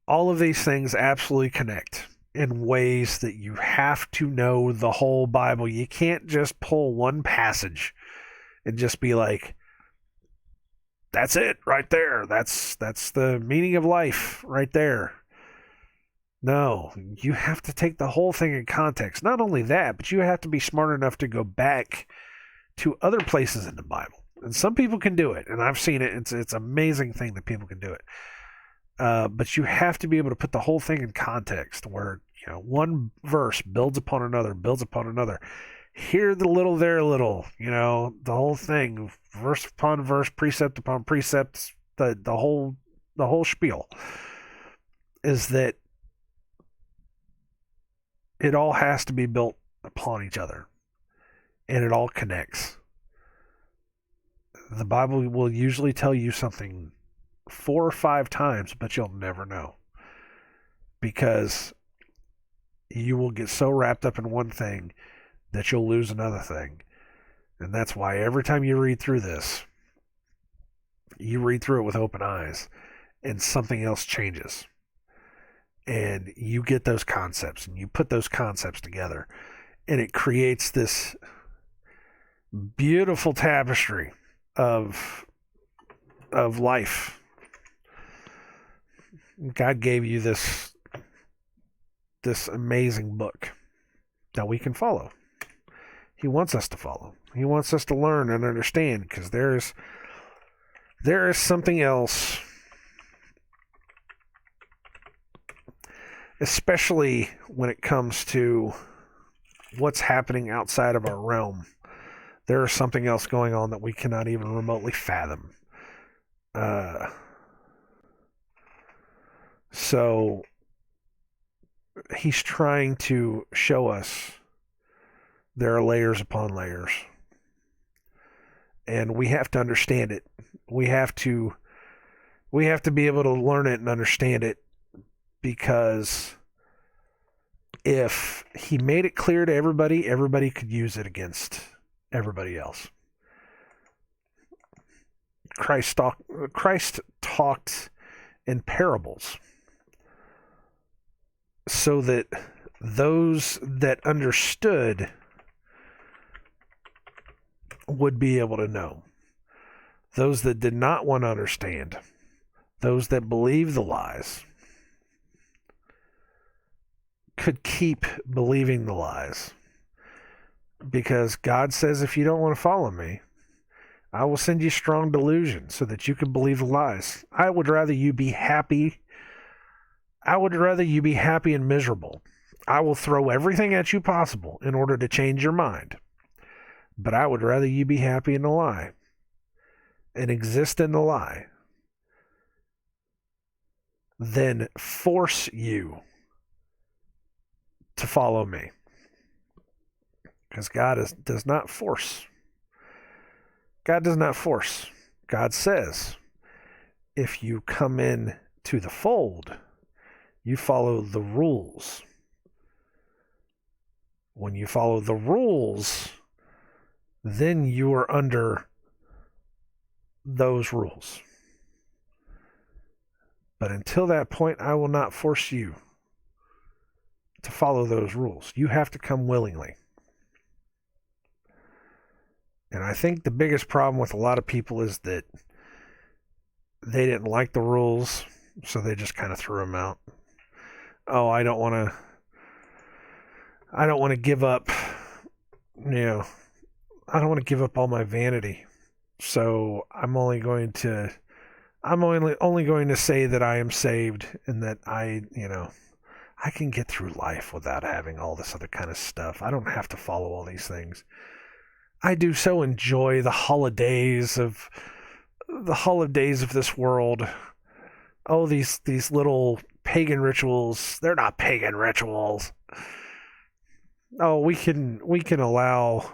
All of these things absolutely connect in ways that you have to know the whole Bible. You can't just pull one passage and just be like, that's it right there. That's the meaning of life right there. No, you have to take the whole thing in context. Not only that, but you have to be smart enough to go back to other places in the Bible. And some people can do it, and I've seen it. It's an amazing thing that people can do it. But you have to be able to put the whole thing in context, where one verse builds upon another. Here the little, there a little. The whole thing, verse upon verse, precept upon precept. The whole spiel is that it all has to be built upon each other, and it all connects. The Bible will usually tell you something 4 or 5 times, but you'll never know, because you will get so wrapped up in one thing that you'll lose another thing. And that's why every time you read through this, you read through it with open eyes, and something else changes. And you get those concepts, and you put those concepts together, and it creates this beautiful tapestry of life. God gave you this amazing book that we can follow. He wants us to follow. He wants us to learn and understand, because there is something else, especially when it comes to what's happening outside of our realm. There is something else going on that we cannot even remotely fathom. So he's trying to show us there are layers upon layers, and we have to understand it. We have to be able to learn it and understand it, because if he made it clear to everybody, everybody could use it against everybody else. Christ talked in parables, so that those that understood would be able to know. Those that did not want to understand, those that believe the lies, could keep believing the lies. Because God says, if you don't want to follow me, I will send you strong delusion so that you can believe the lies. I would rather you be happy. I would rather you be happy and miserable. I will throw everything at you possible in order to change your mind. But I would rather you be happy in the lie and exist in the lie than force you to follow me. Because God does not force. God does not force. God says, if you come in to the fold, you follow the rules. When you follow the rules, then you are under those rules. But until that point, I will not force you to follow those rules. You have to come willingly. And I think the biggest problem with a lot of people is that they didn't like the rules, so they just kind of threw them out. Oh, I don't want to give up, I don't want to give up all my vanity. So I'm only going to say that I am saved and that I can get through life without having all this other kind of stuff. I don't have to follow all these things. I do so enjoy the holidays of this world. Oh, these little pagan rituals. They're not pagan rituals. Oh, we can allow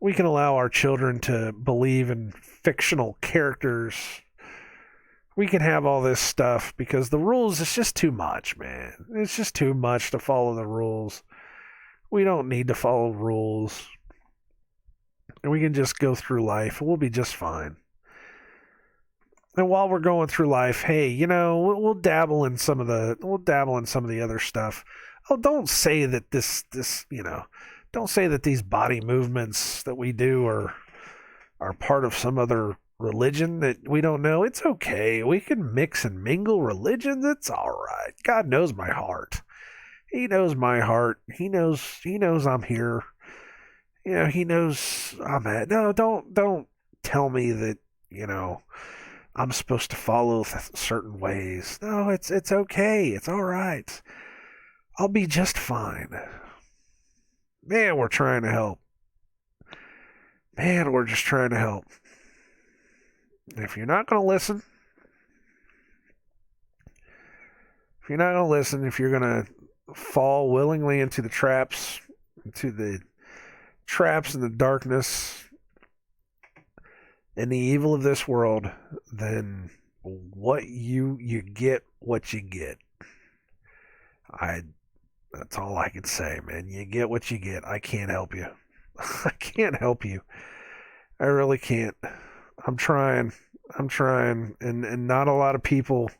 our children to believe in fictional characters. We can have all this stuff because the rules, it's just too much, man. It's just too much to follow the rules. We don't need to follow rules. And we can just go through life. We'll be just fine. And while we're going through life, hey, we'll dabble in some of the other stuff. Oh, don't say that don't say that these body movements that we do are part of some other religion that we don't know. It's okay. We can mix and mingle religions. It's all right. God knows my heart. He knows my heart. He knows I'm here. He knows I'm at. No, don't tell me that, I'm supposed to follow certain ways. No, it's okay. It's all right. I'll be just fine. Man, we're trying to help. Man, we're just trying to help. And if you're not going to listen, if you're going to fall willingly into the traps and the darkness and the evil of this world, then what you get what you get. That's all I can say, man. You get what you get. I can't help you. I can't help you. I really can't. I'm trying. And not a lot of people,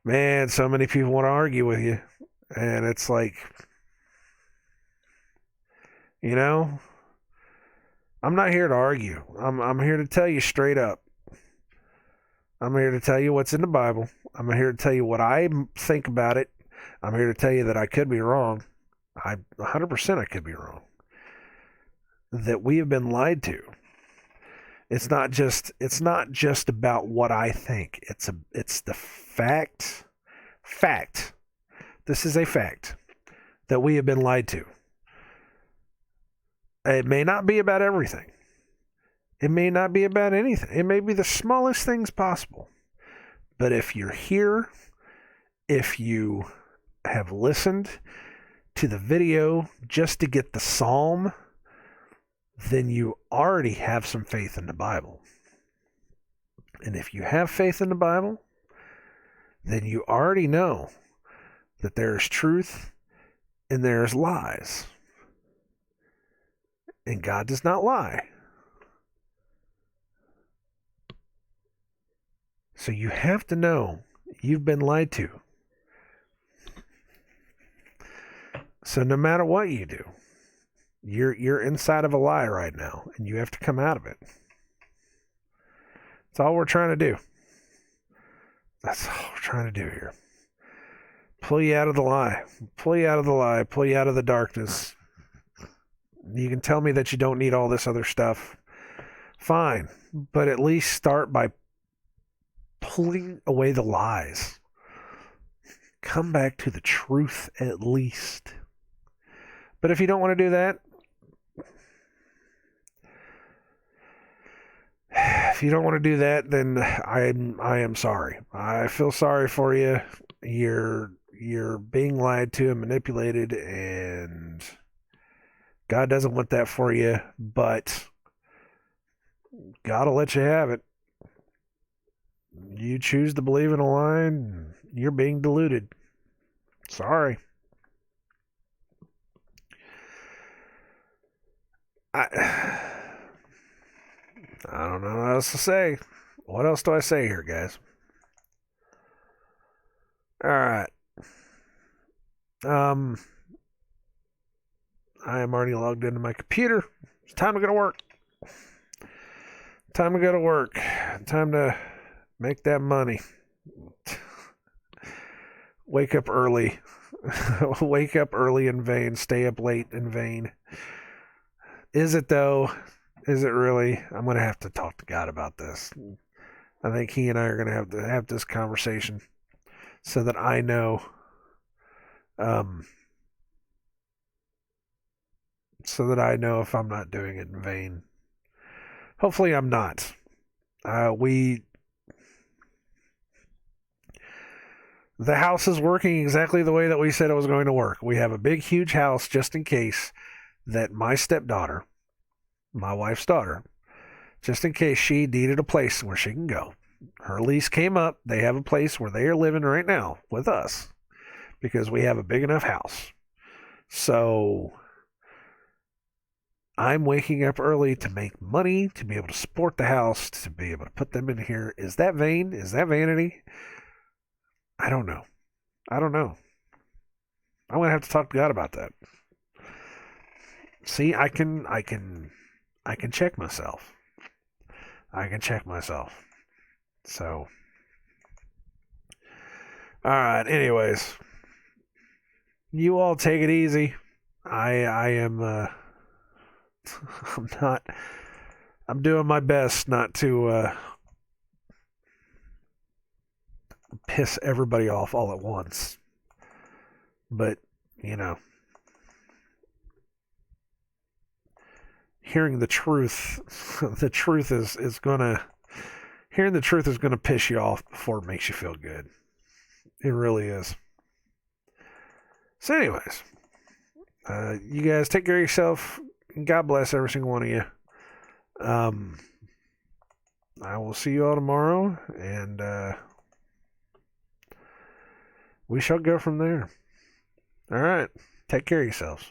man, so many people want to argue with you. And it's like, I'm not here to argue. I'm here to tell you straight up. I'm here to tell you what's in the Bible. I'm here to tell you what I think about it. I'm here to tell you that I could be wrong. 100% I could be wrong. That we have been lied to. It's not just about what I think. It's the fact. This is a fact that we have been lied to. It may not be about everything. It may not be about anything. It may be the smallest things possible. But if you're here, if you have listened to the video just to get the psalm, then you already have some faith in the Bible. And if you have faith in the Bible, then you already know that there is truth and there is lies. And God does not lie. So you have to know you've been lied to. So no matter what you do, You're inside of a lie right now, and you have to come out of it. That's all we're trying to do. That's all we're trying to do here. Pull you out of the lie. Pull you out of the lie. Pull you out of the darkness. You can tell me that you don't need all this other stuff. Fine. But at least start by pulling away the lies. Come back to the truth at least. But if you don't want to do that, then I am sorry. I feel sorry for you. You're being lied to and manipulated, and God doesn't want that for you, but God'll let you have it. You choose to believe in a lie, and you're being deluded. Sorry. I don't know what else to say. What else do I say here, guys? All right. I am already logged into my computer. It's time to go to work. Time to go to work. Time to make that money. Wake up early. Wake up early in vain. Stay up late in vain. Is it though? Is it really? I'm going to have to talk to God about this. I think he and I are going to have this conversation so that I know if I'm not doing it in vain. Hopefully I'm not. The house is working exactly the way that we said it was going to work. We have a big, huge house just in case that my stepdaughter, my wife's daughter, just in case she needed a place where she can go. Her lease came up. They have a place where they are living right now with us because we have a big enough house. So I'm waking up early to make money, to be able to support the house, to be able to put them in here. Is that vain? Is that vanity? I don't know. I'm going to have to talk to God about that. See, I can check myself. So, all right. Anyways, you all take it easy. I am. I'm doing my best not to piss everybody off all at once. But, hearing the truth, hearing the truth is gonna piss you off before it makes you feel good. It really is. So, anyways, you guys take care of yourself. God bless every single one of you. I will see you all tomorrow, and we shall go from there. All right. Take care of yourselves.